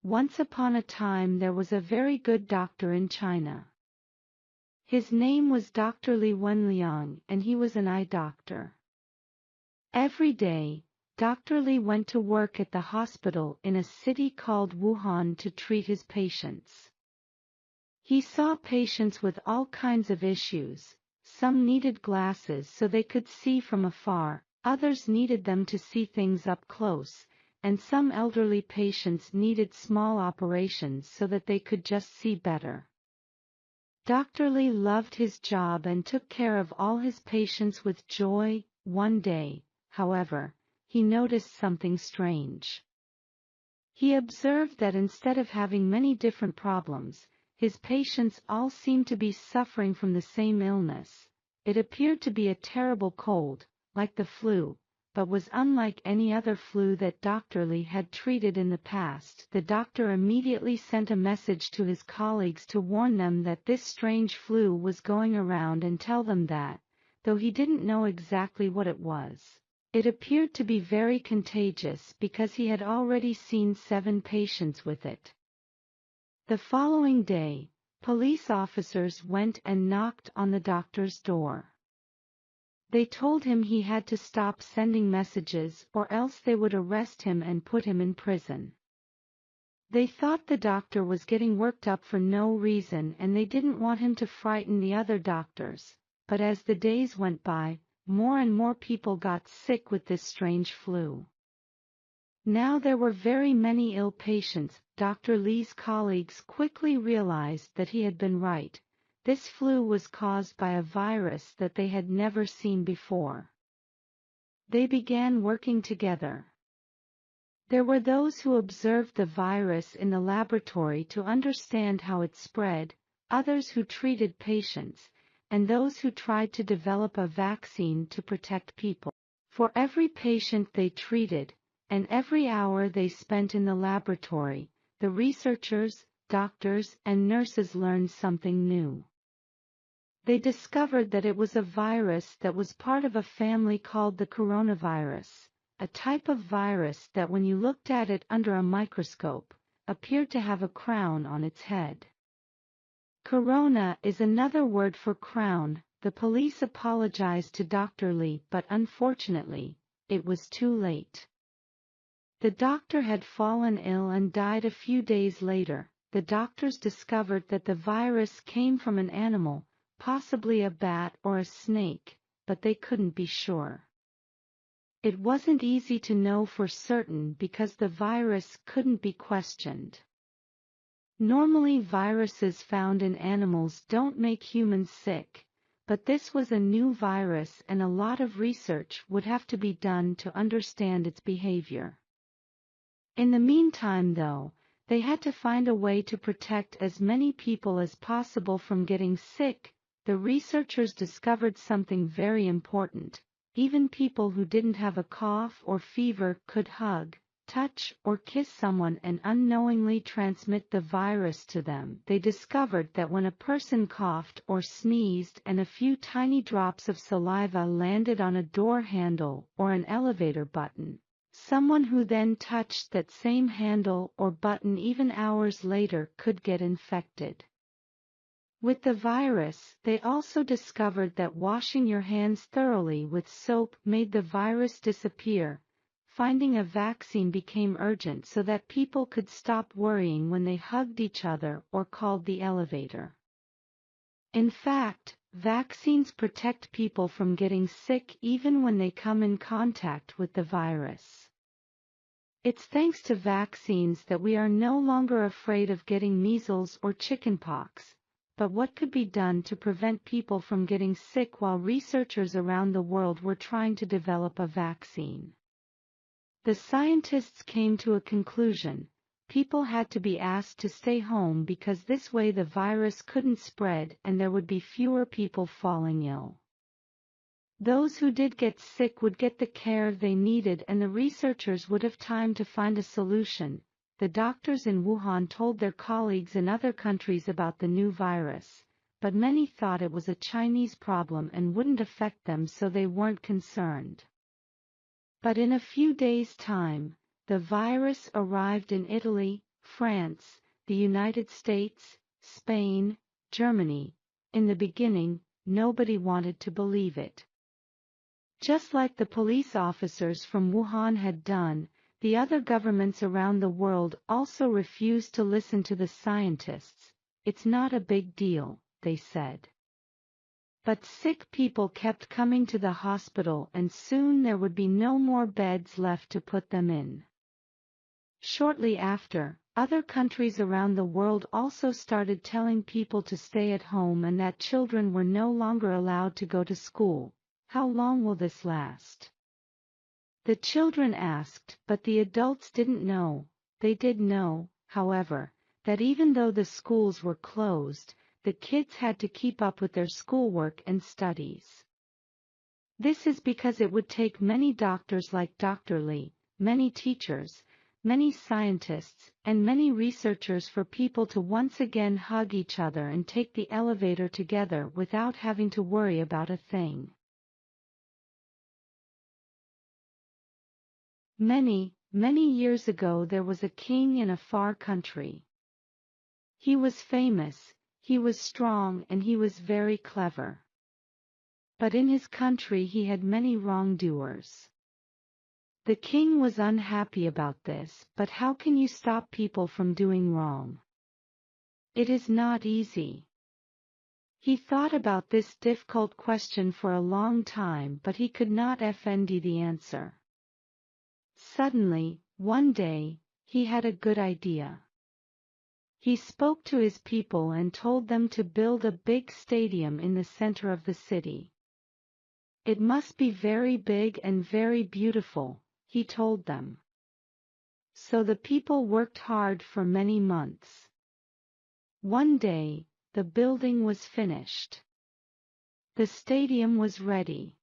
Once upon a time there was a very good doctor in China. His name was Dr. Li Wenliang, and he was an eye doctor. Every day, Dr. Li went to work at the hospital in a city called Wuhan to treat his patients. He saw patients with all kinds of issues. Some needed glasses so they could see from afar, others needed them to see things up close, and some elderly patients needed small operations so that they could just see better. Dr. Li loved his job and took care of all his patients with joy. One day, however, he noticed something strange. He observed that instead of having many different problems, his patients all seemed to be suffering from the same illness. It appeared to be a terrible cold, like the flu, but was unlike any other flu that Dr. Li had treated in the past. The doctor immediately sent a message to his colleagues to warn them that this strange flu was going around and tell them that, though he didn't know exactly what it was, it appeared to be very contagious because he had already seen 7 patients with it. The following day, police officers went and knocked on the doctor's door. They told him he had to stop sending messages or else they would arrest him and put him in prison. They thought the doctor was getting worked up for no reason and they didn't want him to frighten the other doctors, but as the days went by, more and more people got sick with this strange flu. Now there were very many ill patients. Dr. Li's colleagues quickly realized that he had been right. This flu was caused by a virus that they had never seen before. They began working together. There were those who observed the virus in the laboratory to understand how it spread, others who treated patients, and those who tried to develop a vaccine to protect people. For every patient they treated, and every hour they spent in the laboratory, the researchers, doctors, and nurses learned something new. They discovered that it was a virus that was part of a family called the coronavirus, a type of virus that when you looked at it under a microscope, appeared to have a crown on its head. Corona is another word for crown. The police apologized to Dr. Li, but unfortunately, it was too late. The doctor had fallen ill and died a few days later. The doctors discovered that the virus came from an animal, possibly a bat or a snake, but they couldn't be sure. It wasn't easy to know for certain because the virus couldn't be questioned. Normally viruses found in animals don't make humans sick, but this was a new virus and a lot of research would have to be done to understand its behavior. In the meantime, though, they had to find a way to protect as many people as possible from getting sick. The researchers discovered something very important. Even people who didn't have a cough or fever could hug, touch, or kiss someone and unknowingly transmit the virus to them. They discovered that when a person coughed or sneezed and a few tiny drops of saliva landed on a door handle or an elevator button, someone who then touched that same handle or button even hours later could get infected. With the virus, they also discovered that washing your hands thoroughly with soap made the virus disappear. Finding a vaccine became urgent so that people could stop worrying when they hugged each other or called the elevator. In fact, vaccines protect people from getting sick even when they come in contact with the virus. It's thanks to vaccines that we are no longer afraid of getting measles or chickenpox. But what could be done to prevent people from getting sick while researchers around the world were trying to develop a vaccine? The scientists came to a conclusion. People had to be asked to stay home because this way the virus couldn't spread and there would be fewer people falling ill. Those who did get sick would get the care they needed and the researchers would have time to find a solution. The doctors in Wuhan told their colleagues in other countries about the new virus, but many thought it was a Chinese problem and wouldn't affect them, so they weren't concerned. But in a few days' time, the virus arrived in Italy, France, the United States, Spain, Germany. In the beginning, nobody wanted to believe it. Just like the police officers from Wuhan had done, the other governments around the world also refused to listen to the scientists. It's not a big deal, they said. But sick people kept coming to the hospital, and soon there would be no more beds left to put them in. Shortly after, other countries around the world also started telling people to stay at home and that children were no longer allowed to go to school. How long will this last? The children asked, but the adults didn't know. They did know, however, that even though the schools were closed, the kids had to keep up with their schoolwork and studies. This is because it would take many doctors like Dr. Li, many teachers, many scientists, and many researchers for people to once again hug each other and take the elevator together without having to worry about a thing. Many, many years ago there was a king in a far country. He was famous, he was strong, and he was very clever. But in his country he had many wrongdoers. The king was unhappy about this, but how can you stop people from doing wrong? It is not easy. He thought about this difficult question for a long time, but he could not find the answer. Suddenly, one day, he had a good idea. He spoke to his people and told them to build a big stadium in the center of the city. It must be very big and very beautiful, he told them. So the people worked hard for many months. One day, the building was finished. The stadium was ready.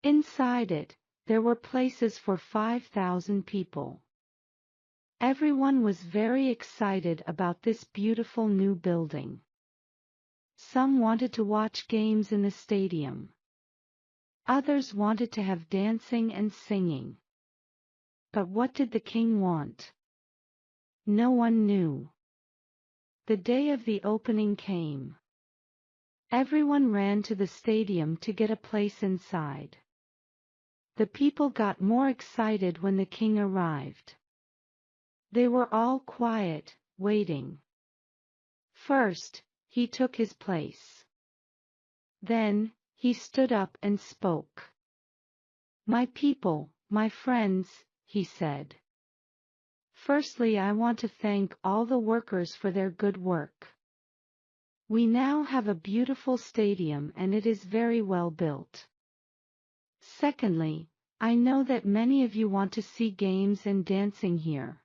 Inside it, there were places for 5,000 people. Everyone was very excited about this beautiful new building. Some wanted to watch games in the stadium. Others wanted to have dancing and singing. But what did the king want? No one knew. The day of the opening came. Everyone ran to the stadium to get a place inside. The people got more excited when the king arrived. They were all quiet, waiting. First, he took his place. Then, he stood up and spoke. "My people, my friends," he said. "Firstly, I want to thank all the workers for their good work. We now have a beautiful stadium and it is very well built. Secondly, I know that many of you want to see games and dancing here.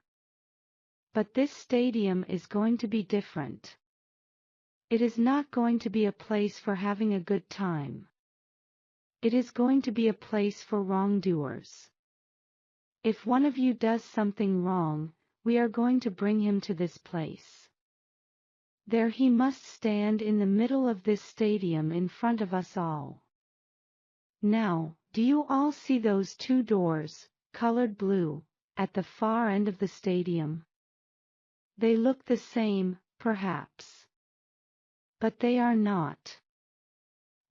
But this stadium is going to be different. It is not going to be a place for having a good time. It is going to be a place for wrongdoers. If one of you does something wrong, we are going to bring him to this place. There he must stand in the middle of this stadium in front of us all. Now, do you all see those two doors, colored blue, at the far end of the stadium? They look the same, perhaps. But they are not.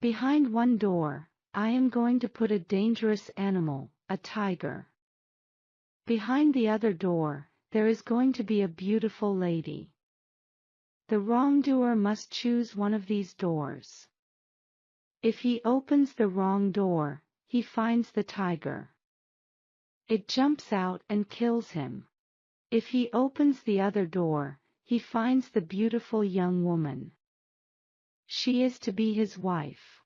Behind one door, I am going to put a dangerous animal, a tiger. Behind the other door, there is going to be a beautiful lady. The wrongdoer must choose one of these doors. If he opens the wrong door, he finds the tiger. It jumps out and kills him. If he opens the other door, he finds the beautiful young woman. She is to be his wife.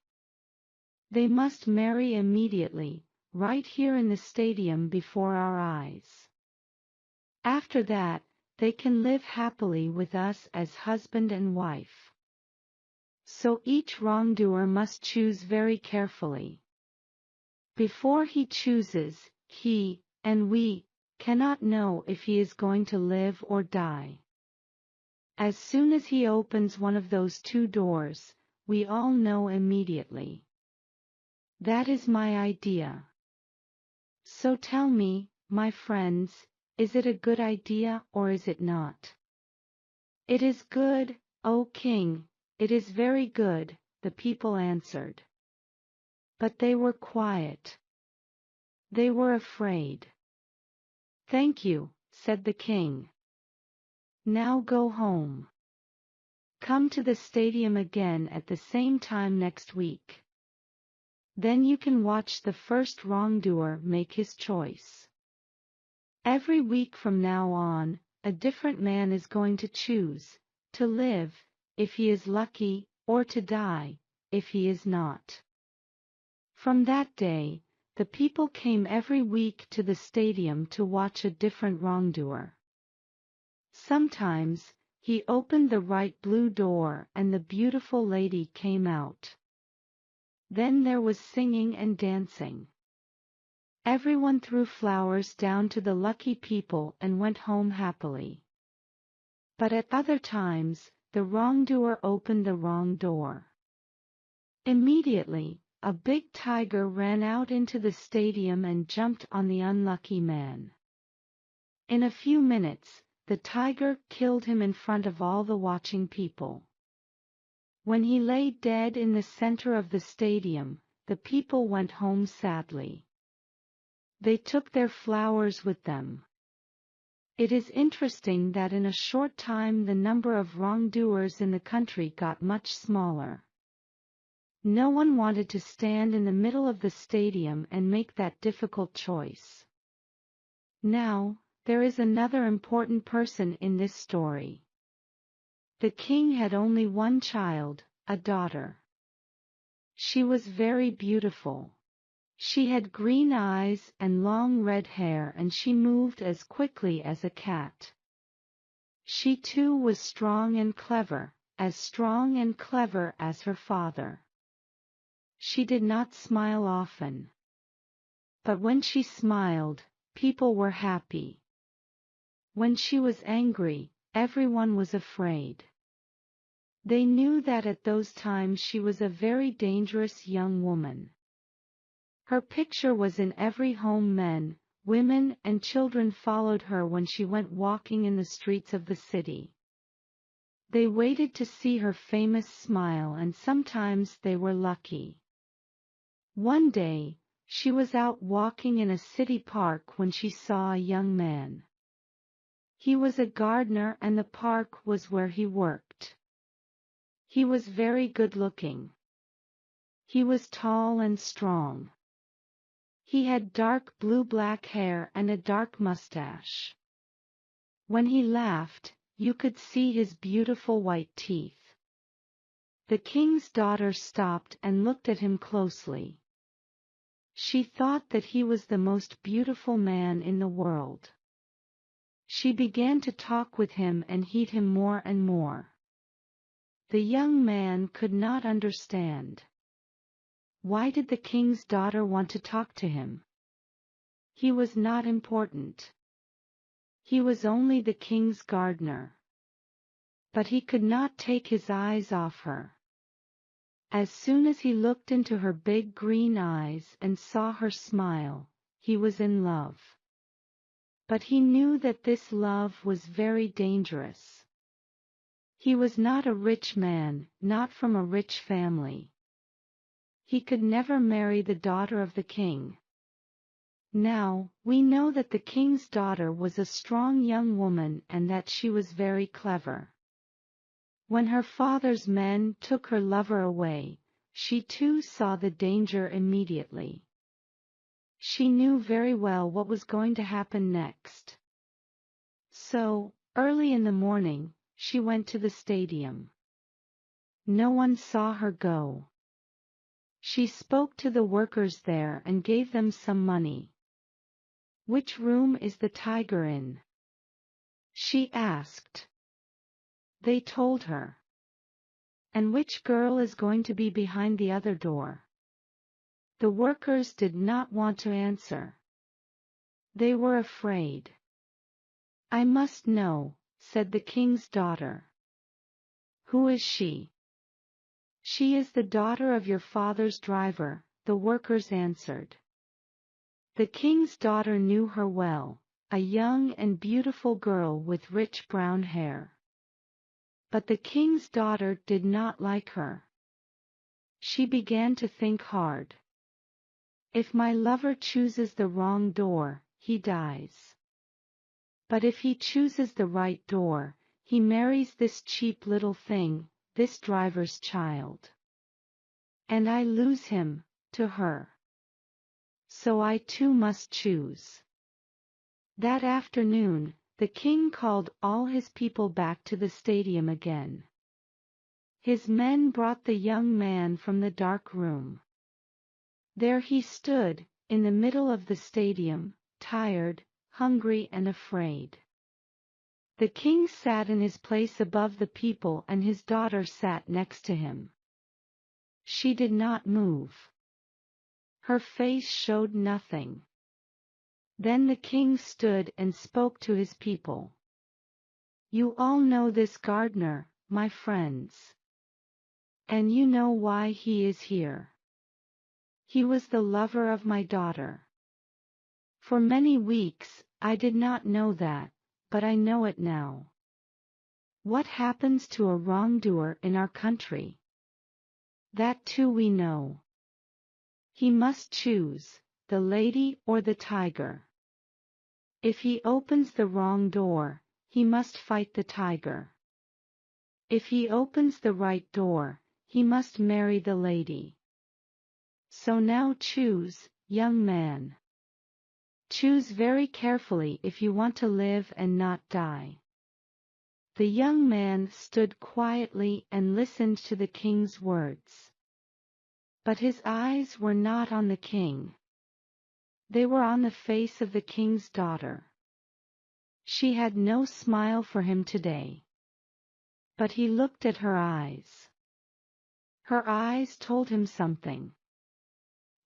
They must marry immediately, right here in the stadium before our eyes. After that, they can live happily with us as husband and wife. So each wrongdoer must choose very carefully. Before he chooses, he, and we, cannot know if he is going to live or die. As soon as he opens one of those two doors, we all know immediately. That is my idea. So tell me, my friends, Is it a good idea or is it not? It is good, O king, it is very good, the people answered. But they were quiet. They were afraid. Thank you, said the king. Now go home. Come to the stadium again at the same time next week. Then you can watch the first wrongdoer make his choice. Every week from now on, a different man is going to choose, to live, if he is lucky, or to die, if he is not. From that day, the people came every week to the stadium to watch a different wrongdoer. Sometimes, he opened the bright blue door and the beautiful lady came out. Then there was singing and dancing. Everyone threw flowers down to the lucky people and went home happily. But at other times, the wrongdoer opened the wrong door. Immediately, a big tiger ran out into the stadium and jumped on the unlucky man. In a few minutes, the tiger killed him in front of all the watching people. When he lay dead in the center of the stadium, the people went home sadly. They took their flowers with them. It is interesting that in a short time the number of wrongdoers in the country got much smaller. No one wanted to stand in the middle of the stadium and make that difficult choice. Now, there is another important person in this story. The king had only one child, a daughter. She was very beautiful. She had green eyes and long red hair and she moved as quickly as a cat. She too was strong and clever, as strong and clever as her father. She did not smile often. But when she smiled, people were happy. When she was angry, everyone was afraid. They knew that at those times she was a very dangerous young woman. Her picture was in every home. Men, women and children followed her when she went walking in the streets of the city. They waited to see her famous smile and sometimes they were lucky. One day, she was out walking in a city park when she saw a young man. He was a gardener and the park was where he worked. He was very good-looking. He was tall and strong. He had dark blue-black hair and a dark mustache. When he laughed, you could see his beautiful white teeth. The king's daughter stopped and looked at him closely. She thought that he was the most beautiful man in the world. She began to talk with him and heed him more and more. The young man could not understand. Why did the king's daughter want to talk to him? He was not important. He was only the king's gardener. But he could not take his eyes off her. As soon as he looked into her big green eyes and saw her smile, he was in love. But he knew that this love was very dangerous. He was not a rich man, not from a rich family. He could never marry the daughter of the king. Now, we know that the king's daughter was a strong young woman and that she was very clever. When her father's men took her lover away, she too saw the danger immediately. She knew very well what was going to happen next. So, early in the morning, she went to the stadium. No one saw her go. She spoke to the workers there and gave them some money. "Which room is the tiger in?" she asked. They told her. "And which girl is going to be behind the other door?" The workers did not want to answer. They were afraid. "I must know," said the king's daughter. "Who is she?" "She is the daughter of your father's driver," the workers answered. The king's daughter knew her well. a young and beautiful girl with rich brown hair. But the king's daughter did not like her. She began to think hard. If my lover chooses the wrong door, he dies. But if he chooses the right door, he marries this cheap little thing, this driver's child. And I lose him, to her. So I too must choose. That afternoon, the king called all his people back to the stadium again. His men brought the young man from the dark room. There he stood, in the middle of the stadium, tired, hungry and afraid. The king sat in his place above the people and his daughter sat next to him. She did not move. Her face showed nothing. Then the king stood and spoke to his people. You all know this gardener, my friends. And you know why he is here. He was the lover of my daughter. For many weeks, I did not know that, but I know it now. What happens to a wrongdoer in our country? That too we know. He must choose, the lady or the tiger. If he opens the wrong door, he must fight the tiger. If he opens the right door, he must marry the lady. So now choose, young man. Choose very carefully if you want to live and not die. The young man stood quietly and listened to the king's words. But his eyes were not on the king. They were on the face of the king's daughter. She had no smile for him today. But he looked at her eyes. Her eyes told him something.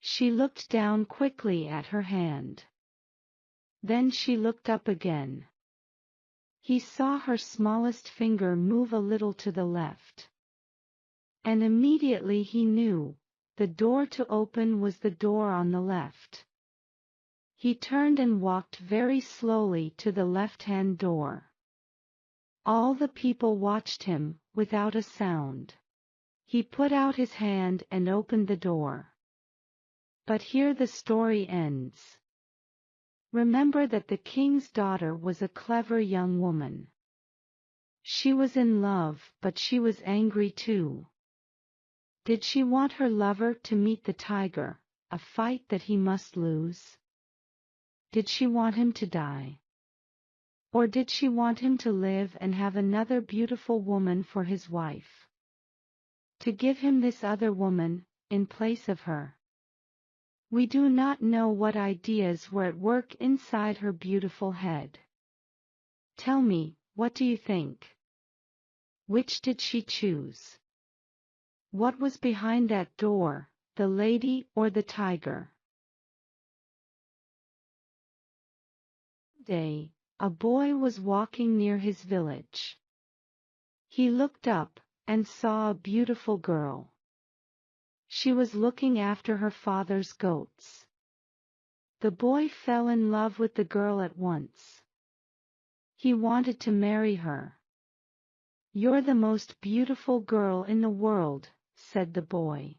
She looked down quickly at her hand. Then she looked up again. He saw her smallest finger move a little to the left. And immediately he knew, the door to open was the door on the left. He turned and walked very slowly to the left-hand door. All the people watched him, without a sound. He put out his hand and opened the door. But here the story ends. Remember that the king's daughter was a clever young woman. She was in love, but she was angry too. Did she want her lover to meet the tiger, a fight that he must lose? Did she want him to die? Or did she want him to live and have another beautiful woman for his wife? To give him this other woman, in place of her? We do not know what ideas were at work inside her beautiful head. Tell me, what do you think? Which did she choose? What was behind that door, the lady or the tiger? One day, a boy was walking near his village. He looked up, and saw a beautiful girl. She was looking after her father's goats. The boy fell in love with the girl at once. He wanted to marry her. You're the most beautiful girl in the world, said the boy.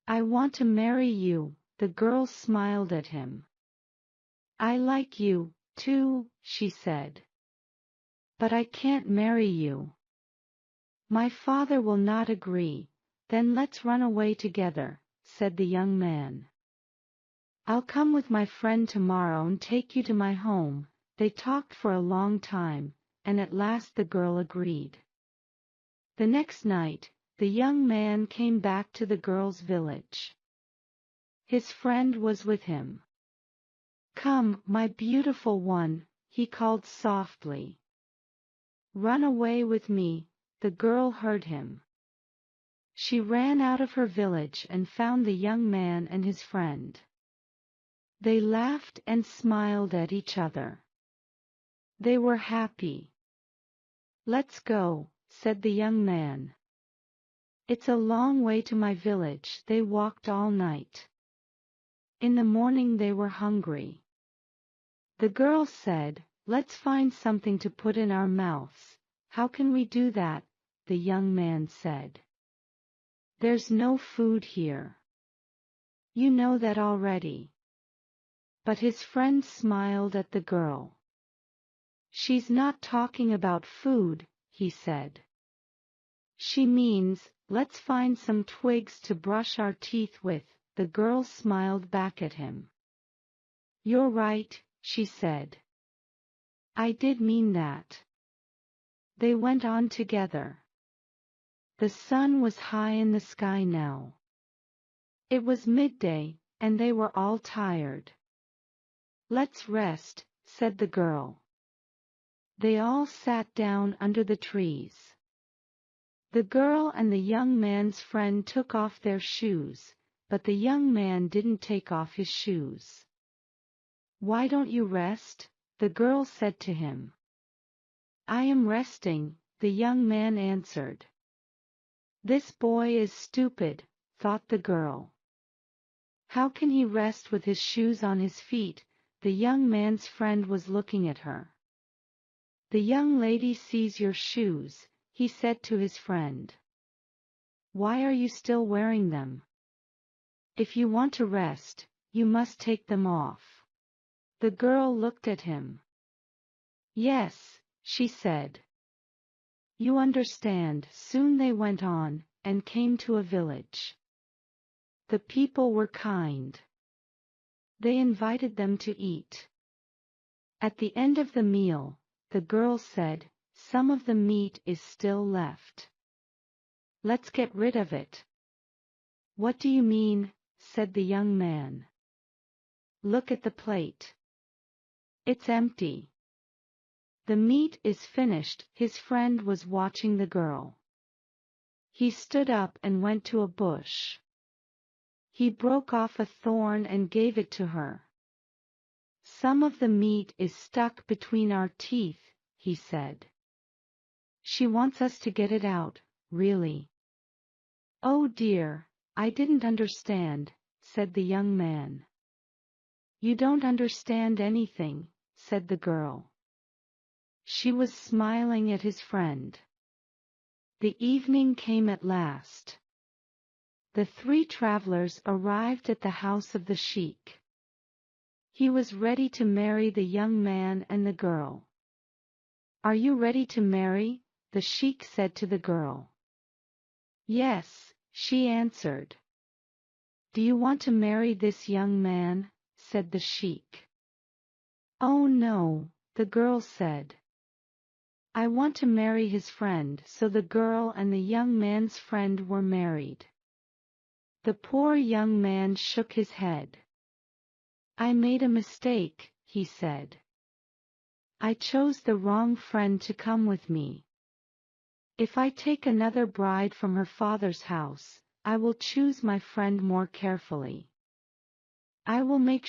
I want to marry you, the girl smiled at him. I like you, too, she said. But I can't marry you. My father will not agree. Then let's run away together, said the young man. I'll come with my friend tomorrow and take you to my home. They talked for a long time, and at last the girl agreed. The next night, the young man came back to the girl's village. His friend was with him. Come, my beautiful one, he called softly. Run away with me, the girl heard him. She ran out of her village and found the young man and his friend. They laughed and smiled at each other. They were happy. Let's go, said the young man. It's a long way to my village. They walked all night. In the morning they were hungry. The girl said, "Let's find something to put in our mouths." "How can we do that?" the young man said. "There's no food here." "You know that already." But his friend smiled at the girl. "She's not talking about food," he said. "She means, let's find some twigs to brush our teeth with." The girl smiled back at him. "You're right," she said. "I did mean that." They went on together. The sun was high in the sky now. It was midday, and they were all tired. "Let's rest," said the girl. They all sat down under the trees. The girl and the young man's friend took off their shoes, but the young man didn't take off his shoes. "Why don't you rest?" the girl said to him. "I am resting," the young man answered. "This boy is stupid," thought the girl. "How can he rest with his shoes on his feet?" The young man's friend was looking at her. "The young lady sees your shoes," he said to his friend. "Why are you still wearing them? If you want to rest, you must take them off." The girl looked at him. "Yes," she said. "You understand." Soon they went on, and came to a village. The people were kind. They invited them to eat. At the end of the meal, the girl said, "Some of the meat is still left. Let's get rid of it." "What do you mean?" said the young man. "Look at the plate. It's empty." "The meat is finished." His friend was watching the girl. He stood up and went to a bush. He broke off a thorn and gave it to her. "Some of the meat is stuck between our teeth," he said. "She wants us to get it out, really." "Oh dear, I didn't understand," said the young man. "You don't understand anything," said the girl. She was smiling at his friend. The evening came at last. The three travelers arrived at the house of the sheik. He was ready to marry the young man and the girl. "Are you ready to marry?" the sheik said to the girl. "Yes," she answered. "Do you want to marry this young man?" said the sheik. "Oh no," the girl said. "I want to marry his friend." So the girl and the young man's friend were married. The poor young man shook his head. "I made a mistake," he said. "I chose the wrong friend to come with me. If I take another bride from her father's house, I will choose my friend more carefully. I will make